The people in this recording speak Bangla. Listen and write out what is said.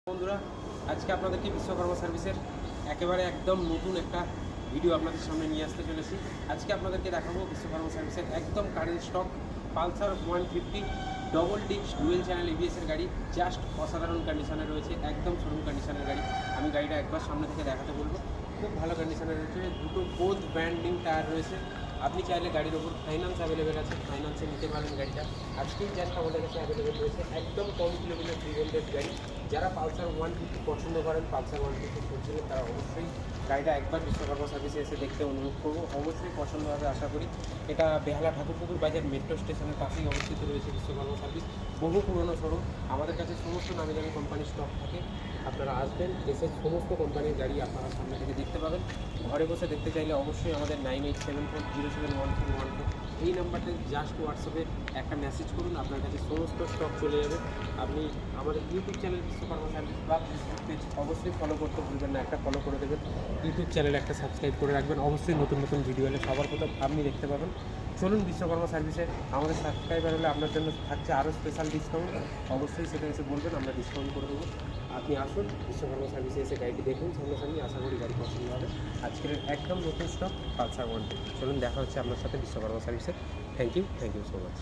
বন্ধুরা, আজকে আপনাদেরকে বিশ্বকর্মা সার্ভিসের একেবারে একদম নতুন একটা ভিডিও আপনাদের সামনে নিয়ে আসতে চলেছি। আজকে আপনাদেরকে দেখাবো বিশ্বকর্মা সার্ভিসের একদম current stock Pulsar 150 double disc dual channel এবিএসের গাড়ি। জাস্ট অসাধারণ কন্ডিশনে রয়েছে, একদম শোরুম কন্ডিশনের গাড়ি। আমি গাড়িটা একবার সামনে থেকে দেখাতে বলবো। খুব ভালো কন্ডিশনে রয়েছে, দুটো বোথ ব্র্যান্ডিং টায়ার রয়েছে। আপনি চাইলে গাড়ির ওপর ফাইন্যান্স অ্যাভেলেবেল আছে, ফাইন্যান্সে নিতে পারেন গাড়িটা। আজকেই জাস্ট আমাদের কাছে অ্যাভেলেবেল রয়েছে, একদম কম কিলোমিটার ড্রিভেন গাড়ি। যারা পালসার 150 পছন্দ করেন, পালসার 150 খুঁজছিলেন, তারা অবশ্যই গাড়িটা একবার বিশ্বকর্মা সার্ভিসে এসে দেখতে অনুরোধ করবো। অবশ্যই পছন্দ হবে আশা করি। এটা বেহালা ঠাকুরপুকুর বাজার মেট্রো স্টেশনের পাশেই অবস্থিত রয়েছে বিশ্বকর্মা সার্ভিস। বহু পুরনো শোরুম, আমাদের কাছে সমস্ত নামি দামি কোম্পানির স্টক থাকে। আপনারা আসবেন, এসে সমস্ত কোম্পানির গাড়ি আপনারা সামনে থেকে দেখতে পাবেন। ঘরে বসে দেখতে চাইলে অবশ্যই আমাদের 9874071414 এই নাম্বারতে জাস্ট হোয়াটসঅ্যাপে একটা মেসেজ করুন, আপনার কাছে সমস্ত স্টক চলে যাবে। আপনি আমাদের ইউটিউব চ্যানেল বিশ্বকর্মা সার্ভিস বা ফেসবুক পেজ অবশ্যই ফলো করতে ভুলবেন না, একটা ফলো করে দেবেন। ইউটিউব চ্যানেল একটা সাবস্ক্রাইব করে রাখবেন, অবশ্যই নতুন নতুন ভিডিও এলে সবার প্রথম আপনি দেখতে পাবেন। চলুন বিশ্বকর্মা সার্ভিসে আমাদের সাবস্ক্রাইবার হলে আপনার জন্য থাকছে আরও স্পেশাল ডিসকাউন্ট। অবশ্যই সেটা এসে বলবেন, আমরা ডিসকাউন্ট করে দেবো। আপনি আসুন বিশ্বকর্মা সার্ভিসে এসে গাড়িটি দেখুন সামনাসামনি, আশা করি গাড়ি পছন্দ হবে। আজকের একদম নতুন স্টক পালসার 150। চলুন দেখা হচ্ছে আপনার সাথে বিশ্বকর্মা সার্ভিসে। Thank you so much.